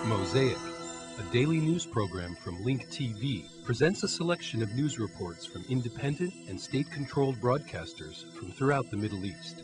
Mosaic, a daily news program from Link TV, presents a selection of news reports from independent and state-controlled broadcasters from throughout the Middle East.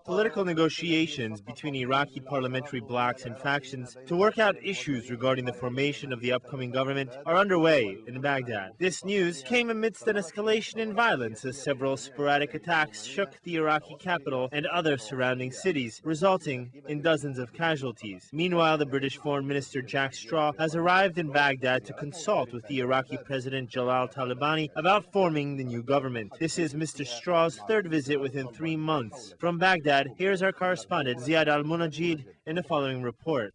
Political negotiations between Iraqi parliamentary blocs and factions to work out issues regarding the formation of the upcoming government are underway in Baghdad. This news came amidst an escalation in violence as several sporadic attacks shook the Iraqi capital and other surrounding cities, resulting in dozens of casualties. Meanwhile, the British Foreign Minister Jack Straw has arrived in Baghdad to consult with the Iraqi President Jalal Talabani about forming the new government. This is Mr. Straw's third visit within 3 months. From Baghdad, here's our correspondent Ziad Al-Munajid in the following report.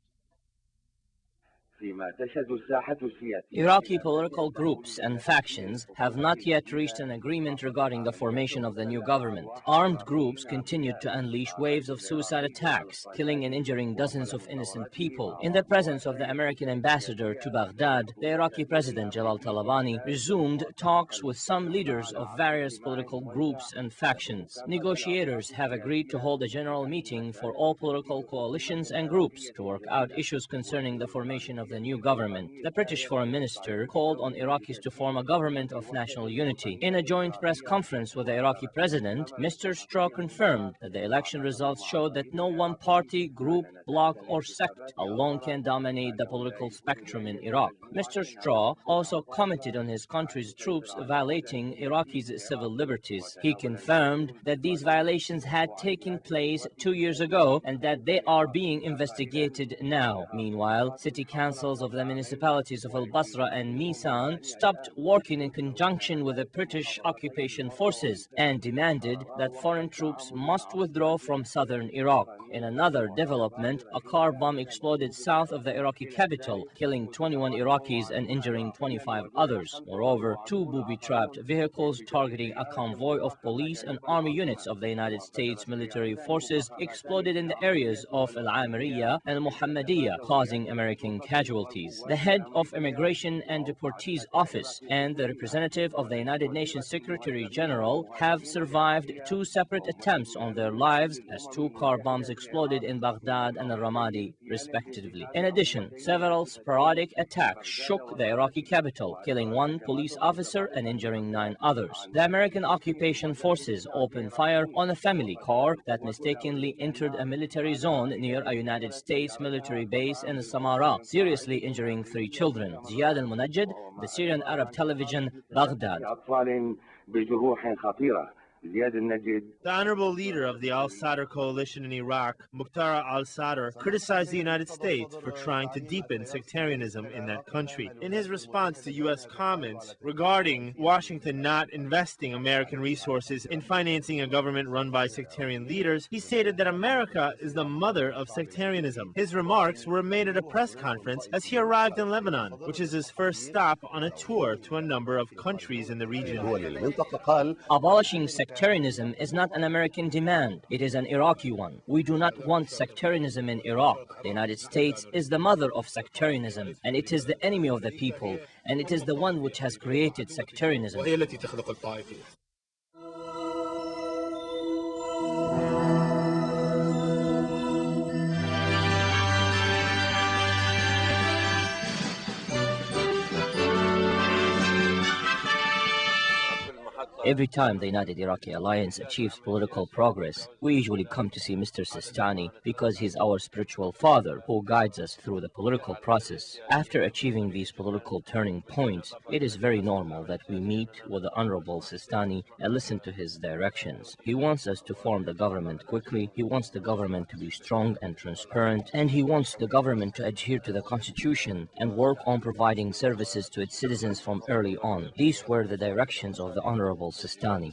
Iraqi political groups and factions have not yet reached an agreement regarding the formation of the new government. Armed groups continued to unleash waves of suicide attacks, killing and injuring dozens of innocent people. In the presence of the American ambassador to Baghdad, the Iraqi President Jalal Talabani resumed talks with some leaders of various political groups and factions. Negotiators have agreed to hold a general meeting for all political coalitions and groups to work out issues concerning the formation of the new government. The British Foreign Minister called on Iraqis to form a government of national unity. In a joint press conference with the Iraqi President, Mr. Straw confirmed that the election results showed that no one party, group, bloc, or sect alone can dominate the political spectrum in Iraq. Mr. Straw also commented on his country's troops violating Iraqis' civil liberties. He confirmed that these violations had taken place 2 years ago and that they are being investigated now. Meanwhile, city councils of the municipalities of Al-Basra and Misan stopped working in conjunction with the British occupation forces and demanded that foreign troops must withdraw from southern Iraq. In another development, a car bomb exploded south of the Iraqi capital, killing 21 Iraqis and injuring 25 others. Moreover, 2 booby-trapped vehicles targeting a convoy of police and army units of the United States military forces exploded in the areas of Al-Iraqiya and Muhammadiyya, causing American casualties. The head of Immigration and Deportees Office and the representative of the United Nations Secretary General have survived 2 separate attempts on their lives as 2 car bombs exploded in Baghdad and Ramadi, respectively. In addition, several sporadic attacks shook the Iraqi capital, killing 1 police officer and injuring 9 others. The American occupation forces opened fire on a family car that mistakenly entered a military zone near a United States military base in Samara, seriously injuring 3 children. Ziad Al-Munajid, the Syrian Arab Television, Baghdad. The honorable leader of the Al-Sadr coalition in Iraq, Al-Sadr, criticized the United States for trying to deepen sectarianism in that country. In his response to U.S. comments regarding Washington not investing American resources in financing a government run by sectarian leaders, he stated that America is the mother of sectarianism. His remarks were made at a press conference as he arrived in Lebanon, which is his first stop on a tour to a number of countries in the region. Abolishing sectarianism is not an American demand, it is an Iraqi one. We do not want sectarianism in Iraq. The United States is the mother of sectarianism, and it is the enemy of the people, and it is the one which has created sectarianism. Every time the United Iraqi Alliance achieves political progress, we usually come to see Mr. Sistani because he's our spiritual father who guides us through the political process. After achieving these political turning points, it is very normal that we meet with the Honorable Sistani and listen to his directions. He wants us to form the government quickly, he wants the government to be strong and transparent, and he wants the government to adhere to the Constitution and work on providing services to its citizens from early on. These were the directions of the Honorable Sistani.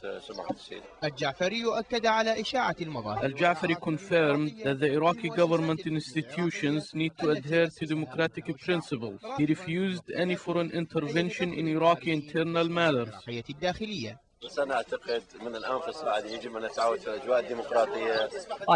Al-Jafari confirmed that the Iraqi government institutions need to adhere to democratic principles. He refused any foreign intervention in Iraqi internal matters. I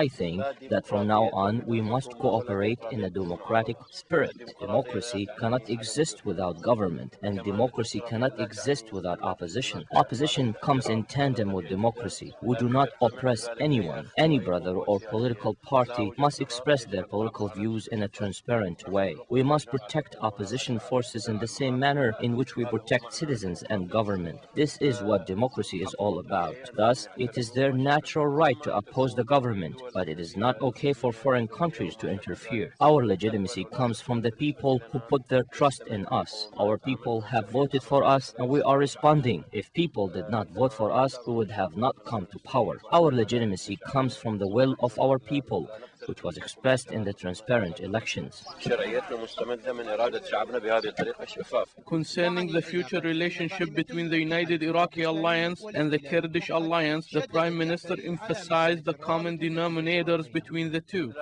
think that from now on we must cooperate in a democratic spirit. Democracy cannot exist without government, and democracy cannot exist without opposition. Opposition comes in tandem with democracy. We do not oppress anyone. Any brother or political party must express their political views in a transparent way. We must protect opposition forces in the same manner in which we protect citizens and government. This is what democracy is all about. Thus, it is their natural right to oppose the government, but it is not okay for foreign countries to interfere. Our legitimacy comes from the people who put their trust in us. Our people have voted for us, and we are responding. If people did not vote for us, we would have not come to power. Our legitimacy comes from the will of our people, which was expressed in the transparent elections. Concerning the future relationship between the United Iraqi Alliance and the Kurdish Alliance, the Prime Minister emphasized the common denominators between the two.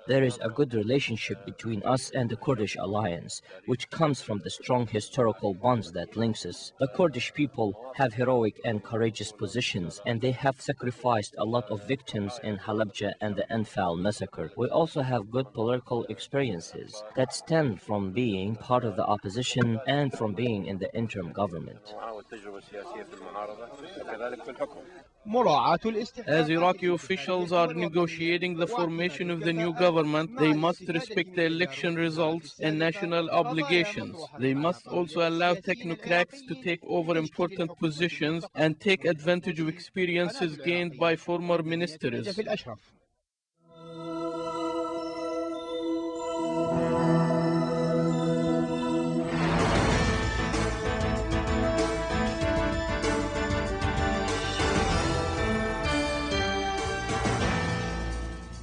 There is a good relationship between us and the Kurdish Alliance, which comes from the strong historical bonds that links us. The Kurdish people have heroic and courageous positions, and they have sacrificed a lot of victims in Halabja and the Anfal massacre. We also have good political experiences that stem from being part of the opposition and from being in the interim government. As Iraqi officials are negotiating the formation of the new government, they must respect the election results and national obligations. They must also allow technocrats to take over important positions and take advantage of experiences gained by former ministers.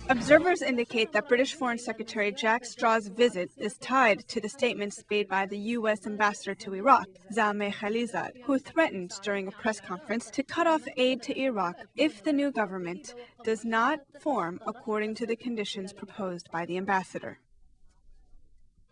Observers indicate that British Foreign Secretary Jack Straw's visit is tied to the statements made by the U.S. ambassador to Iraq, Zalmay Khalilzad, who threatened during a press conference to cut off aid to Iraq if the new government does not form according to the conditions proposed by the ambassador.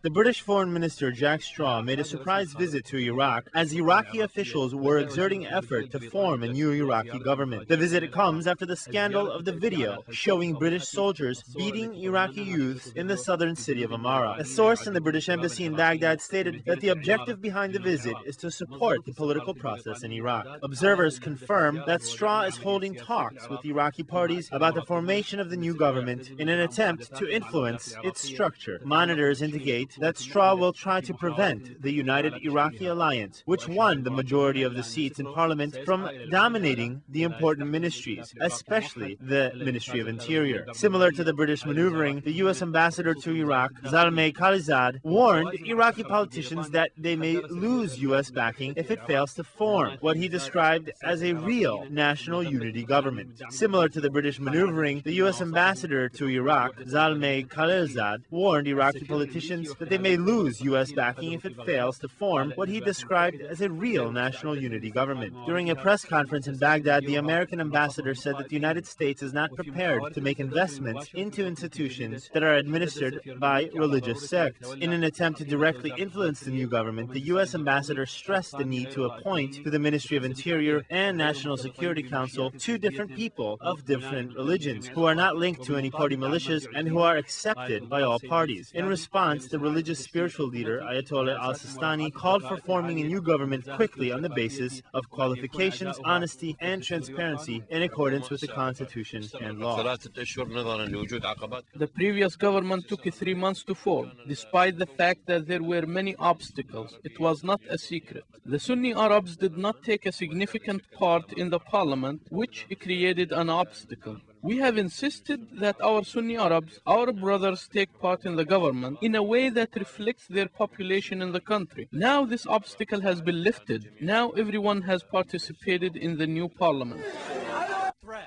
The British Foreign Minister Jack Straw made a surprise visit to Iraq as Iraqi officials were exerting effort to form a new Iraqi government. The visit comes after the scandal of the video showing British soldiers beating Iraqi youths in the southern city of Amara. A source in the British embassy in Baghdad stated that the objective behind the visit is to support the political process in Iraq. Observers confirm that Straw is holding talks with Iraqi parties about the formation of the new government in an attempt to influence its structure. Monitors indicate that Straw will try to prevent the United Iraqi Alliance, which won the majority of the seats in parliament, from dominating the important ministries, especially the Ministry of Interior. Similar to the British maneuvering, the U.S. ambassador to Iraq, Zalmay Khalilzad, warned Iraqi politicians that they may lose U.S. backing if it fails to form what he described as a real national unity government. Similar to the British maneuvering, the U.S. ambassador to Iraq, Zalmay Khalilzad, warned Iraqi politicians that they may lose U.S. backing if it fails to form what he described as a real national unity government. During a press conference in Baghdad, the American ambassador said that the United States is not prepared to make investments into institutions that are administered by religious sects. In an attempt to directly influence the new government, the U.S. ambassador stressed the need to appoint to the Ministry of Interior and National Security Council two different people of different religions who are not linked to any party militias and who are accepted by all parties. In response, the religious spiritual leader, Ayatollah Al-Sistani, called for forming a new government quickly on the basis of qualifications, honesty, and transparency in accordance with the Constitution and law. The previous government took 3 months to form, despite the fact that there were many obstacles. It was not a secret. The Sunni Arabs did not take a significant part in the parliament, which created an obstacle. We have insisted that our Sunni Arabs, our brothers, take part in the government in a way that reflects their population in the country. Now this obstacle has been lifted. Now everyone has participated in the new parliament.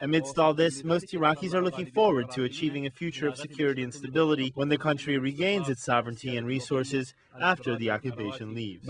Amidst all this, most Iraqis are looking forward to achieving a future of security and stability when the country regains its sovereignty and resources after the occupation leaves.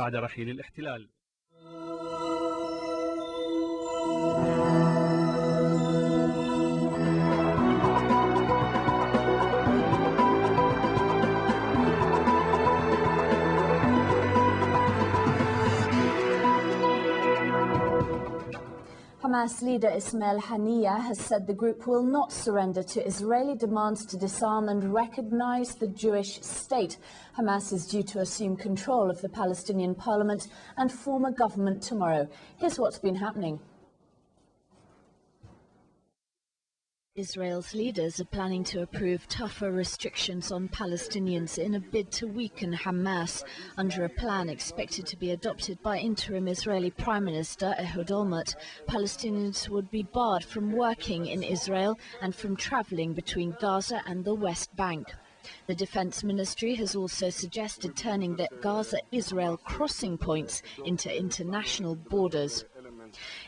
Hamas leader Ismail Haniyeh has said the group will not surrender to Israeli demands to disarm and recognize the Jewish state. Hamas is due to assume control of the Palestinian parliament and form a government tomorrow. Here's what's been happening. Israel's leaders are planning to approve tougher restrictions on Palestinians in a bid to weaken Hamas, under a plan expected to be adopted by interim Israeli Prime Minister Ehud Olmert. Palestinians would be barred from working in Israel and from traveling between Gaza and the West Bank. The Defense Ministry has also suggested turning the Gaza-Israel crossing points into international borders.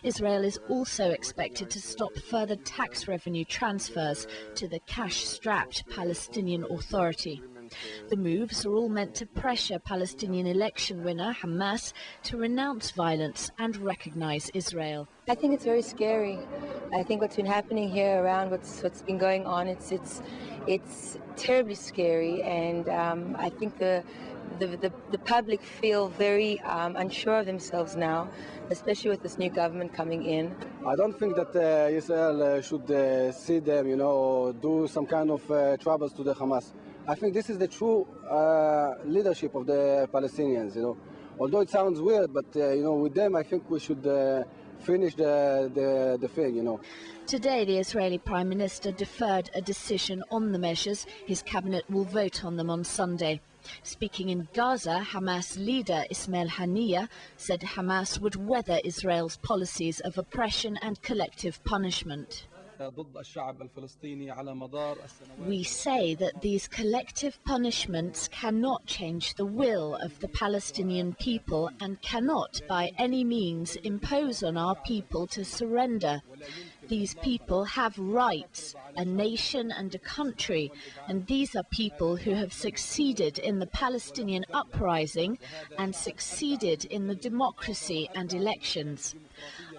Israel is also expected to stop further tax revenue transfers to the cash-strapped Palestinian Authority. The moves are all meant to pressure Palestinian election winner Hamas to renounce violence and recognize Israel. I think it's very scary. I think what's been happening here around what's been going on, it's terribly scary, and I think the public feel very unsure of themselves now, especially with this new government coming in. I don't think that Israel should see them, do some kind of troubles to the Hamas. I think this is the true leadership of the Palestinians, Although it sounds weird, but, with them, I think we should finish the thing, Today, the Israeli Prime Minister deferred a decision on the measures. His cabinet will vote on them on Sunday. Speaking in Gaza, Hamas leader Ismail Haniyeh said Hamas would weather Israel's policies of oppression and collective punishment. We say that these collective punishments cannot change the will of the Palestinian people and cannot by any means impose on our people to surrender. These people have rights, a nation and a country, and these are people who have succeeded in the Palestinian uprising and succeeded in the democracy and elections.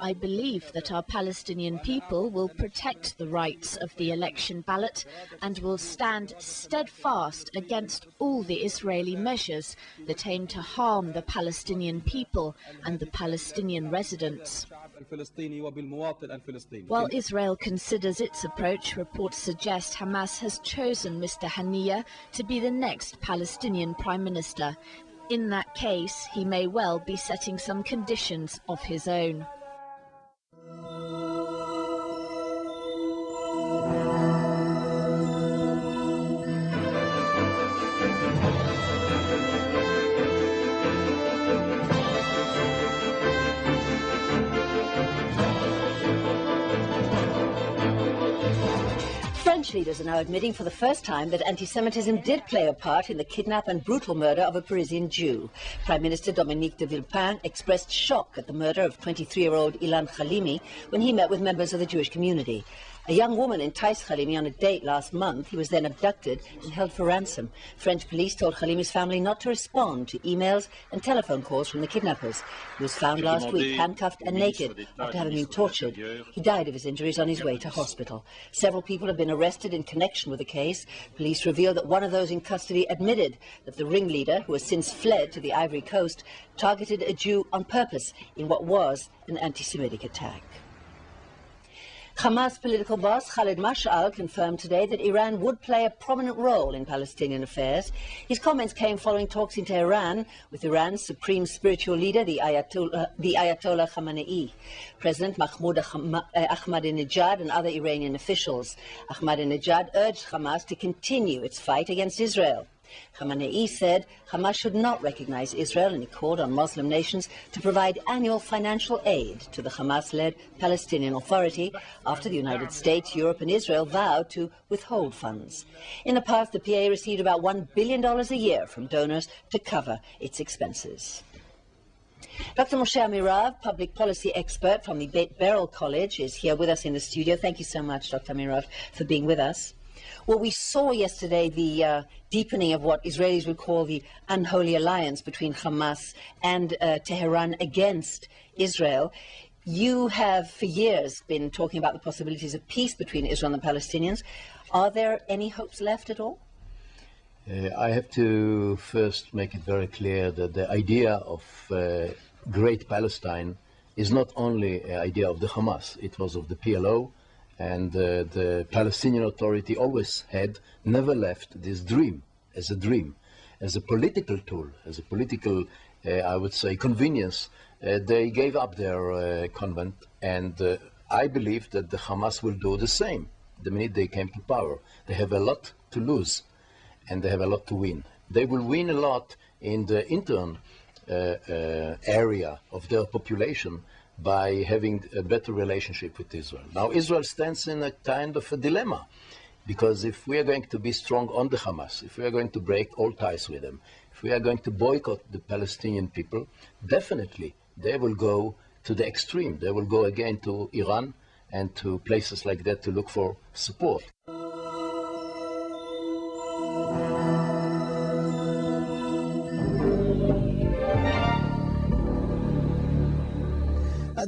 I believe that our Palestinian people will protect the rights of the election ballot and will stand steadfast against all the Israeli measures that aim to harm the Palestinian people and the Palestinian residents. While Israel considers its approach, reports suggest Hamas has chosen Mr. Haniyeh to be the next Palestinian Prime Minister. In that case, he may well be setting some conditions of his own. French leaders are now admitting for the first time that anti-Semitism did play a part in the kidnap and brutal murder of a Parisian Jew. Prime Minister Dominique de Villepin expressed shock at the murder of 23-year-old Ilan Khalimi when he met with members of the Jewish community. A young woman enticed Khalimi on a date last month. He was then abducted and held for ransom. French police told Khalimi's family not to respond to emails and telephone calls from the kidnappers. He was found last week handcuffed and naked after having been tortured. He died of his injuries on his way to hospital. Several people have been arrested in connection with the case. Police revealed that one of those in custody admitted that the ringleader, who has since fled to the Ivory Coast, targeted a Jew on purpose in what was an anti-Semitic attack. Hamas political boss Khalid Mash'al confirmed today that Iran would play a prominent role in Palestinian affairs. His comments came following talks in Tehran with Iran's supreme spiritual leader, the Ayatollah Khamenei, President Mahmoud Ahmadinejad and other Iranian officials. Ahmadinejad urged Hamas to continue its fight against Israel. Khamenei said Hamas should not recognize Israel, and he called on Muslim nations to provide annual financial aid to the Hamas-led Palestinian Authority after the United States, Europe and Israel vowed to withhold funds. In the past, the PA received about $1 billion a year from donors to cover its expenses. Dr. Moshe Amirav, public policy expert from the Beryl College, is here with us in the studio. Thank you so much, Dr. Amirav, for being with us. Well, we saw yesterday the deepening of what Israelis would call the unholy alliance between Hamas and Tehran against Israel. You have, for years, been talking about the possibilities of peace between Israel and the Palestinians. Are there any hopes left at all? I have to first make it very clear that the idea of Great Palestine is not only an idea of the Hamas, it was of the PLO, and the Palestinian Authority always had, never left this dream, as a political tool, as a political, I would say, convenience. They gave up their convent, and I believe that the Hamas will do the same the minute they came to power. They have a lot to lose, and they have a lot to win. They will win a lot in the intern area of their population by having a better relationship with Israel. Now, Israel stands in a kind of a dilemma, because if we are going to be strong on the Hamas, if we are going to break all ties with them, if we are going to boycott the Palestinian people, definitely they will go to the extreme. They will go again to Iran and to places like that to look for support.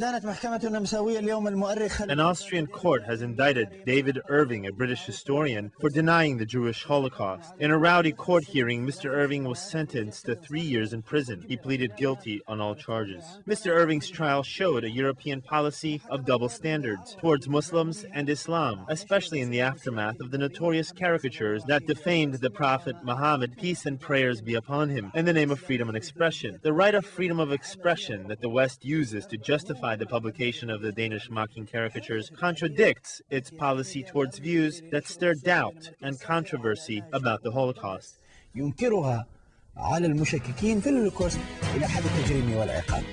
An Austrian court has indicted David Irving, a British historian, for denying the Jewish Holocaust. In a rowdy court hearing, Mr. Irving was sentenced to 3 years in prison. He pleaded guilty on all charges. Mr. Irving's trial showed a European policy of double standards towards Muslims and Islam, especially in the aftermath of the notorious caricatures that defamed the Prophet Muhammad, peace and prayers be upon him, in the name of freedom and expression. The right of freedom of expression that the West uses to justify the publication of the Danish mocking caricatures contradicts its policy towards views that stir doubt and controversy about the Holocaust. ينكرها على المشككين في الهولوكوست إلى حد التجريم والعقاب.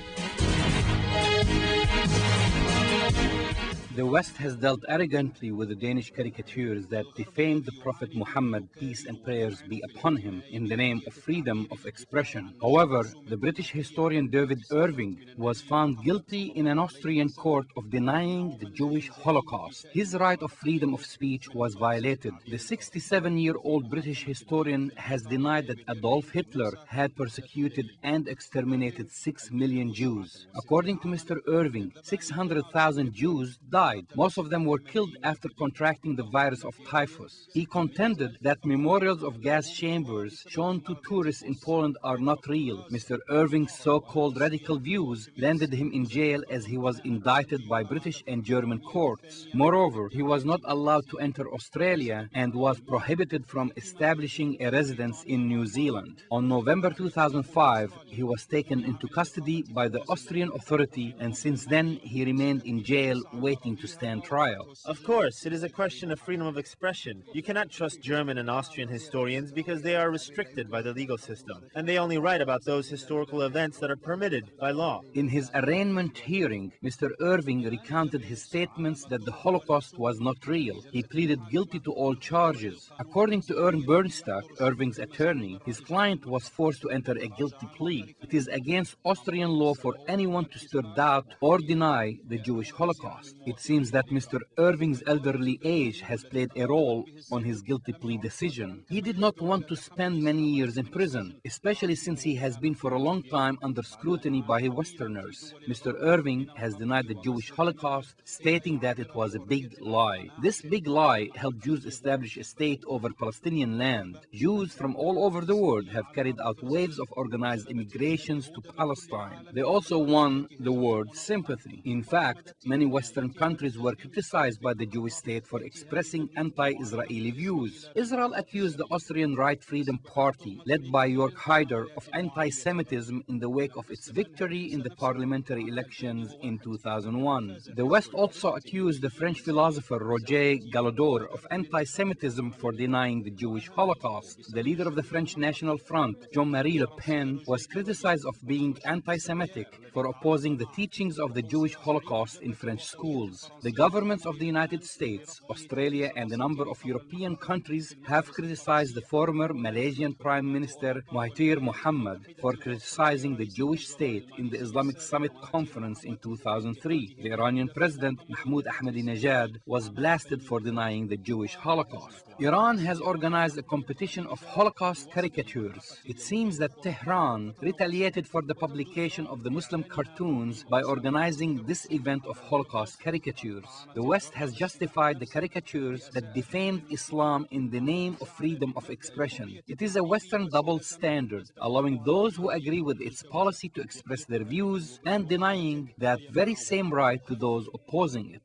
The West has dealt arrogantly with the Danish caricatures that defamed the Prophet Muhammad, peace and prayers be upon him, in the name of freedom of expression. However, the British historian David Irving was found guilty in an Austrian court of denying the Jewish Holocaust. His right of freedom of speech was violated. The 67-year-old British historian has denied that Adolf Hitler had persecuted and exterminated 6 million Jews. According to Mr. Irving, 600,000 Jews died. Most of them were killed after contracting the virus of typhus. He contended that memorials of gas chambers shown to tourists in Poland are not real. Mr. Irving's so-called radical views landed him in jail as he was indicted by British and German courts. Moreover, he was not allowed to enter Australia and was prohibited from establishing a residence in New Zealand. On November 2005, he was taken into custody by the Austrian authority, and since then he remained in jail waiting to stand trial. Of course, it is a question of freedom of expression. You cannot trust German and Austrian historians because they are restricted by the legal system, and they only write about those historical events that are permitted by law. In his arraignment hearing, Mr. Irving recounted his statements that the Holocaust was not real. He pleaded guilty to all charges. According to Ern Bernstock, Irving's attorney, his client was forced to enter a guilty plea. It is against Austrian law for anyone to stir doubt or deny the Jewish Holocaust. It seems that Mr. Irving's elderly age has played a role on his guilty plea decision. He did not want to spend many years in prison, especially since he has been for a long time under scrutiny by Westerners. Mr. Irving has denied the Jewish Holocaust, stating that it was a big lie. This big lie helped Jews establish a state over Palestinian land. Jews from all over the world have carried out waves of organized immigrations to Palestine. They also won the world's sympathy. In fact, many Western countries were criticized by the Jewish state for expressing anti-Israeli views. Israel accused the Austrian Right Freedom Party, led by Jörg Haider, of anti-Semitism in the wake of its victory in the parliamentary elections in 2001. The West also accused the French philosopher Roger Galodor of anti-Semitism for denying the Jewish Holocaust. The leader of the French National Front, Jean-Marie Le Pen, was criticized of being anti-Semitic for opposing the teachings of the Jewish Holocaust in French schools. The governments of the United States, Australia, and a number of European countries have criticized the former Malaysian Prime Minister Mahathir Mohamad for criticizing the Jewish state in the Islamic Summit Conference in 2003. The Iranian President Mahmoud Ahmadinejad was blasted for denying the Jewish Holocaust. Iran has organized a competition of Holocaust caricatures. It seems that Tehran retaliated for the publication of the Muslim cartoons by organizing this event of Holocaust caricatures. caricatures. The West has justified the caricatures that defamed Islam in the name of freedom of expression. It is a Western double standard, allowing those who agree with its policy to express their views and denying that very same right to those opposing it.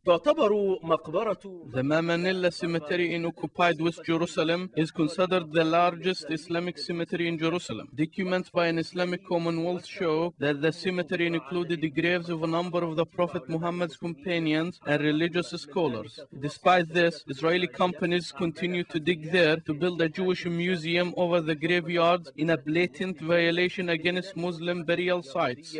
The Manila Cemetery in occupied West Jerusalem is considered the largest Islamic cemetery in Jerusalem. Documents by an Islamic Commonwealth show that the cemetery included the graves of a number of the Prophet Muhammad's companions and religious scholars. Despite this, Israeli companies continue to dig there to build a Jewish museum over the graveyards in a blatant violation against Muslim burial sites.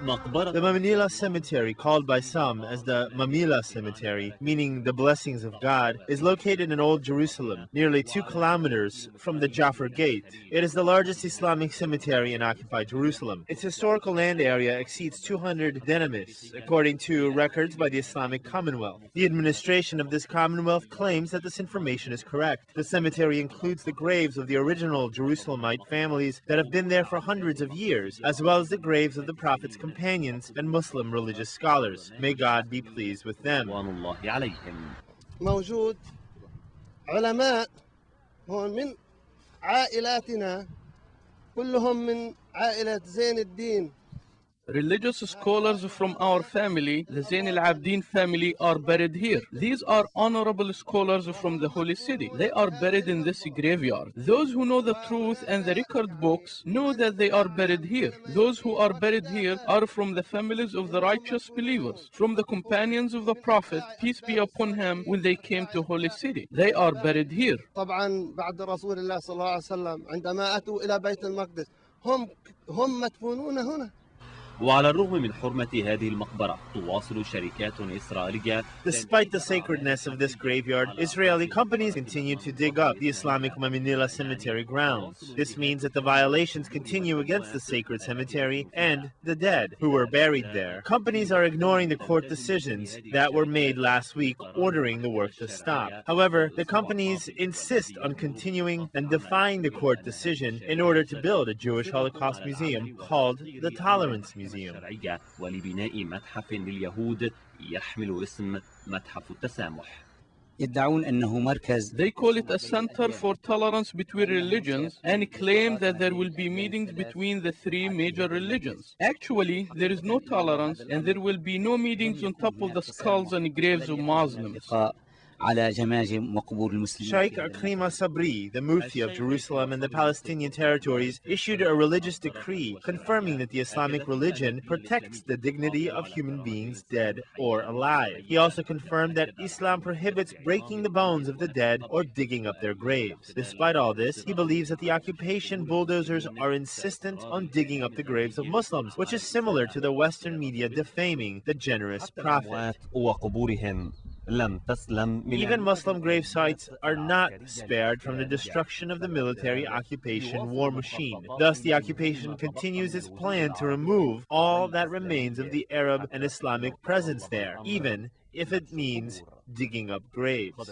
The Mamila Cemetery, called by some as the Mamila Cemetery, meaning the blessings of God, is located in Old Jerusalem, nearly 2 kilometers from the Jafar Gate. It is the largest Islamic cemetery in occupied Jerusalem. Its historical land area exceeds 200 denamis, according to records by the Islamic Commonwealth. The administration of this Commonwealth claims that this information is correct. The cemetery includes the graves of the original Jerusalemite families that have been there for hundreds of years, as well as the graves of the Prophet's companions and Muslim religious scholars. May God be pleased with them. موجود علماء هون من عائلاتنا كلهم من عائلة زين الدين. Religious scholars from our family, the Zain al-Abidin family, are buried here. These are honorable scholars from the Holy City. They are buried in this graveyard. Those who know the truth and the record books know that they are buried here. Those who are buried here are from the families of the righteous believers, from the companions of the Prophet, peace be upon him, when they came to Holy City. They are buried here. طبعا بعد رسول الله صلى الله عليه وسلم عندما أتوا إلى بيت المقدس هم مدفونون هنا. وعلى الرغم من حرمة هذه المقبرة تواصل شركات إسرائيلية. Despite the sacredness of this graveyard, Israeli companies continue to dig up the Islamic Mamila cemetery grounds. This means that the violations continue against the sacred cemetery and the dead who were buried there. Companies are ignoring the court decisions that were made last week ordering the work to stop. However, the companies insist on continuing and defying the court decision in order to build a Jewish Holocaust museum called the Tolerance Museum. ولبناء متحف لليهود يحمل اسم متحف التسامح. يدعون أنه مركز. They call it a center for tolerance between religions and claim that there will be meetings between the 3 major religions. Actually, there is no tolerance and there will be no meetings on top of the skulls and graves of Muslims. على جماجم وقبور المسلمين. Sheikh Akrima Sabri, the Mufti of Jerusalem and the Palestinian territories, issued a religious decree confirming that the Islamic religion protects the dignity of human beings, dead or alive. He also confirmed that Islam prohibits breaking the bones of the dead or digging up their graves. Despite all this, he believes that the occupation bulldozers are insistent on digging up the graves of Muslims, which is similar to the Western media defaming the generous Prophet. Even Muslim grave sites are not spared from the destruction of the military occupation war machine. Thus, the occupation continues its plan to remove all that remains of the Arab and Islamic presence there, even if it means digging up graves.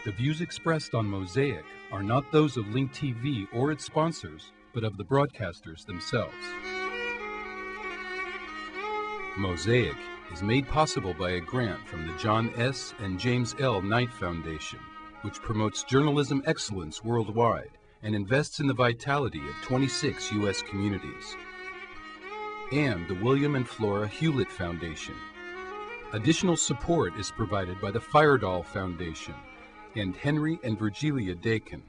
The views expressed on Mosaic are not those of Link TV or its sponsors, but of the broadcasters themselves. Mosaic is made possible by a grant from the John S. and James L. Knight Foundation, which promotes journalism excellence worldwide and invests in the vitality of 26 U.S. communities, and the William and Flora Hewlett Foundation. Additional support is provided by the Firedoll Foundation and Henry and Virgilia Dakin.